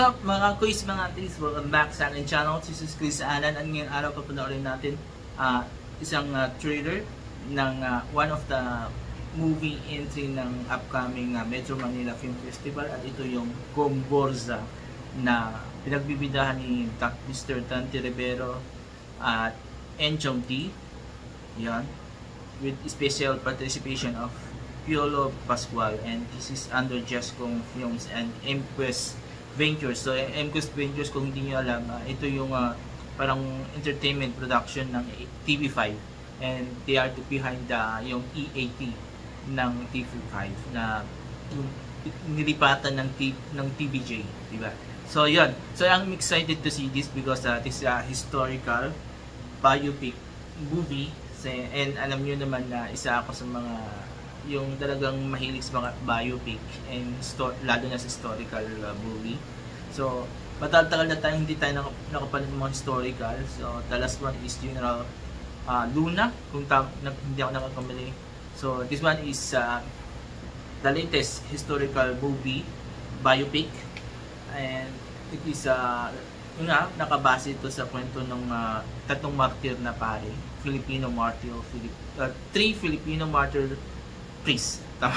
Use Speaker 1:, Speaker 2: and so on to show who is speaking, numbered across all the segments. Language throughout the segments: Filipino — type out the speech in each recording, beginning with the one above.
Speaker 1: up mga quiz, mga aunties? Welcome back sa aking channel. This is Chris Alan at ngayong araw papanoorin natin isang trailer ng one of the movie entry ng upcoming Metro Manila Film Festival at ito yung Gomborza na pinagbibidahan ni Mr. Tanti Rivero at Enchong T. Yan. With special participation of Piolo Pascual, and this is under Jescom Films and Emquest Ventures. So Emquest Ventures, kung hindi niyo alam, ito yung parang entertainment production ng TV5, and they are behind yung EAT ng TV5 na yung nilipatan ng TVJ, di ba? So yun. So I'm excited to see this because this is a historical biopic movie, and alam niyo naman na isa ako sa mga yung talagang mahilig sa mga biopic and lalo na sa historical movie. So, matagal na tayo hindi tayo nakapanood ng mga historical. So, the last one is General Luna, kung hindi ako nakakamali. So, this one is the latest historical movie, biopic. And it is, nakabase ito sa kwento ng tatlong martyr na pare. Filipino martyr, three Filipino martyr priest. Tama.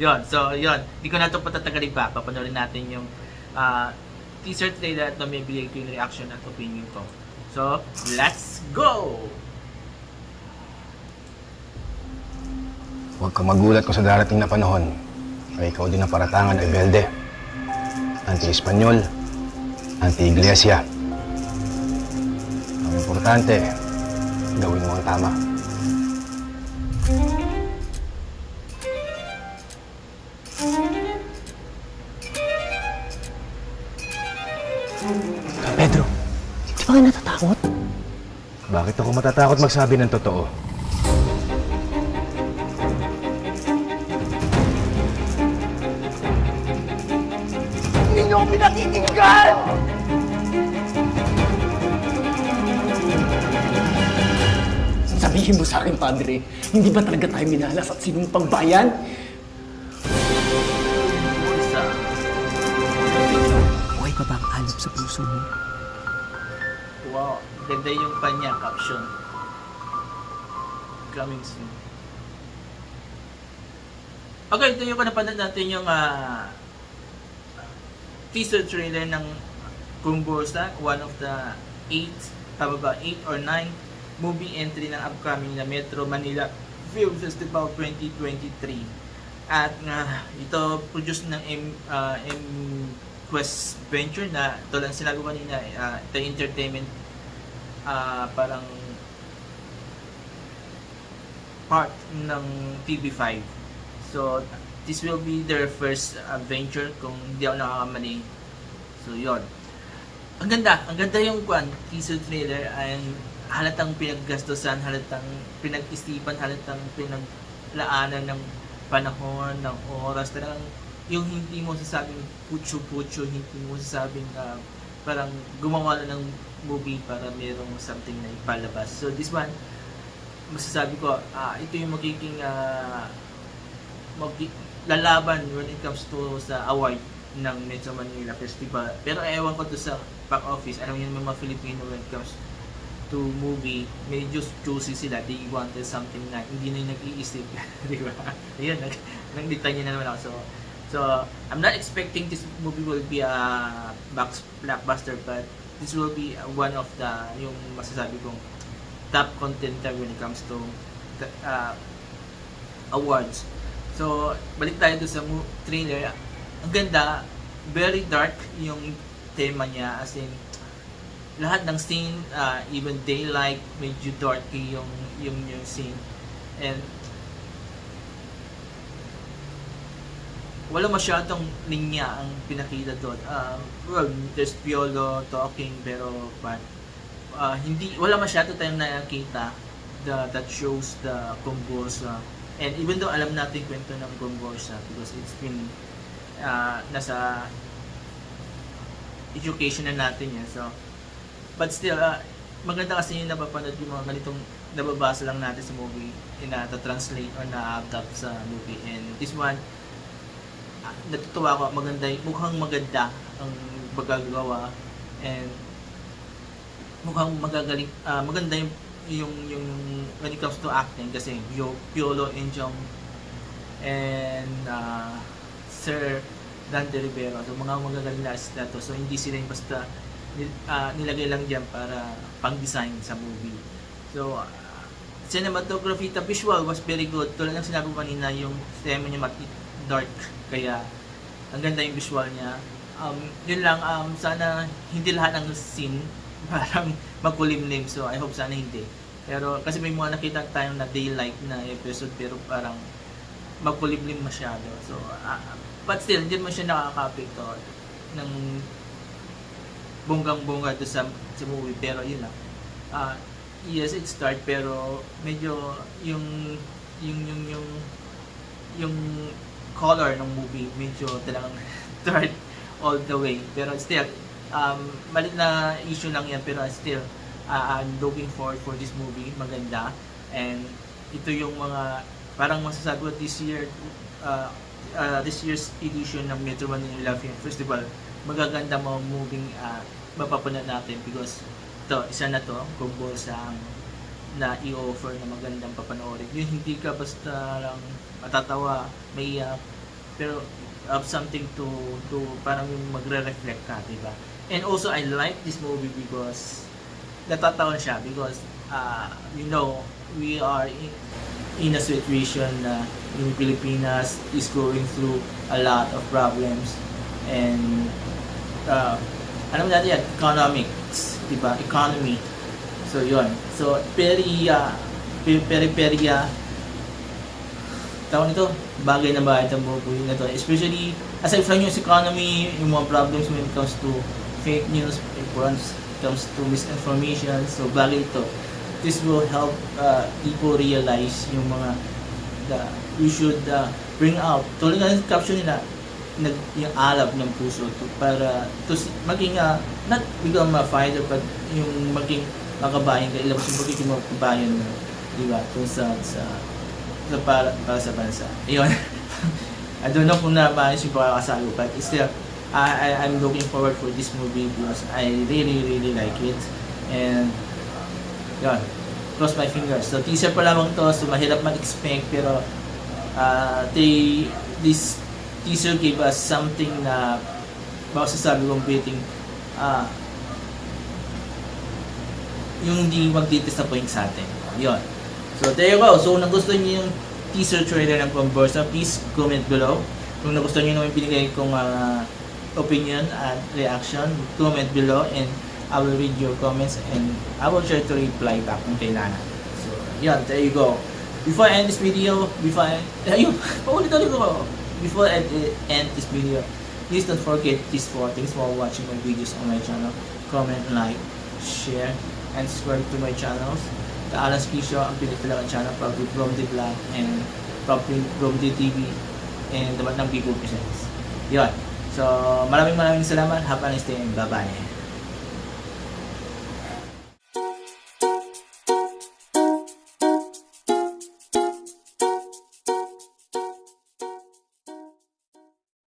Speaker 1: Yun. So, yun. Hindi ko na ito patatagalin pa. Papanoorin natin yung teaser trailer at may bigay ko yung reaction at opinion ko. So, let's go!
Speaker 2: Huwag kang magulat kung sa darating na panahon ay ikaw din ang paratangan ay Belde. Anti-Espanyol, anti-Iglesia. Ang importante, gawin mo ang tama.
Speaker 3: Pedro, di ba kayo natatakot?
Speaker 2: Bakit ako matatakot magsabi ng totoo?
Speaker 3: Hindi niyo ako pinakikinggan! Sabihin mo sa akin, Padre, hindi ba talaga tayo minalas at sinumpang bayan?
Speaker 1: Isa.
Speaker 3: Buhay pa ba ang alab sa puso mo?
Speaker 1: Wow. Ganda yung kanya caption. Coming soon. Okay, ito yung napanood natin yung teaser trailer ng Gomborza, one of the 8 or 9 movie entry ng upcoming na Metro Manila Film Festival 2023. At ito produced ng Emquest Venture na ito lang sinabi ko kanina, ito entertainment parang part ng TV5. So this will be their first venture kung hindi ako nakakamali. So yon. Ang ganda yung teaser trailer, and halatang pinaggastusan, halatang pinag-isipan, halatang pinaglaanan ng panahon, ng oras, talagang yung hindi mo sasabing putyo-putyo, hindi mo sasabing parang gumawa na ng movie para merong something na ipalabas. So this one, masasabi ko, ito yung magiging lalaban when it comes to sa award ng Metro Manila Festival. Pero ewan ko to sa back office, alam niyo mga Filipino when it comes to movie, medyo choosy sila. They wanted something na hindi na yung nag-iisip. Di ba? Ayun, nagdetanya na naman ako. So, I'm not expecting this movie will be a blockbuster, but this will be one of the, yung masasabi kong top contender when it comes to awards. So, balik tayo doon sa trailer. Ang ganda, very dark yung tema niya, as in lahat ng scene, even daylight, medyo darky yung scene. And wala masyadong linya ang pinakita doon. Well, there's Piolo talking, pero wala masyado tayong nakikita that shows the Gomborza. And even though alam natin kwento ng Gomborza because it's been nasa education na natin yan. So, but still, maganda kasi yung napapanood yung mga ganitong nababasa lang natin sa movie, na-translate or na-adapt sa movie. And this one, natutuwa ko, mukhang maganda ang magagawa, and mukhang maganda yung when it comes to acting kasi Piolo Enjong and Sir Dante Rivero, so mga magagaling na artist na to, so hindi sila yung basta nilagay lang dyan para pang-design sa movie. So cinematography, the visual was very good. Tulad ng sinabi ko kanina, yung tema niya dark, kaya ang ganda yung visual niya. Yun lang, sana hindi lahat ng scene parang magkulimlim, so I hope sana hindi. Pero kasi may mga nakita tayong na daylight na episode pero parang magkulimlim masyado. So but still, hindi mo siya nakaka-apekto ng bonggang-bongga doon sa movie, pero yun lang. Yes, it start, pero medyo yung color ng movie medyo talagang dark all the way, pero still malit na issue lang yan, pero still I'm looking forward for this movie. Maganda, and ito yung mga parang masasabi ko this year's edition ng Metro Manila Film Festival. Magaganda mga moving mapapanood natin, because ito, isa na to kumpul sa na i-offer na magandang papanoorin. Yun, hindi ka basta lang matatawa, maiyak, pero have something to parang yung magre-reflect ka, diba? And also, I like this movie because natatawa siya, because we are in a situation na yung Pilipinas is going through a lot of problems, and alam natin yan, economics, diba? Economy. So yun. So very tawag nito, bagay na ba itong movie na to, especially aside from yung economy, yung mga problems when it comes to fake news, when it comes to misinformation. So bagay ito. This will help people realize yung mga you should bring out, tulad nga ng caption nila, yung alab ng puso para maging not become a fighter, but yung maging makabayan ka, ilabas yung magiging makabayan mo, di ba? Kung para sa bansa. Ayun. I don't know kung nabayos yung pagkakasabi, but still, I'm looking forward for this movie because I really like it. And yun, cross my fingers. So teaser pa lamang to, so mahirap mag-expect, pero this teaser gave us something na masasabi kong biting yung hindi mag-disappoint sa atin. Yun. So there you go. So kung nagustuhan niyo yung teaser trailer ng Conversa, please comment below. Kung nagustuhan niyo yung binigay kong opinion at reaction, comment below, and I will read your comments and I will try to reply back kung kailangan. So yun, there you go. Before I end this video, before I end this video, please don't forget these 4 things while watching my videos on my channel. Comment, like, share, and subscribe to my channels. The Alan Ski Show, ang pinagpilakan channel, probably Bromdy Vlog, and probably Bromdy TV, and the Batang People Presents. Yun. So, maraming salamat. Have a nice day, and bye-bye.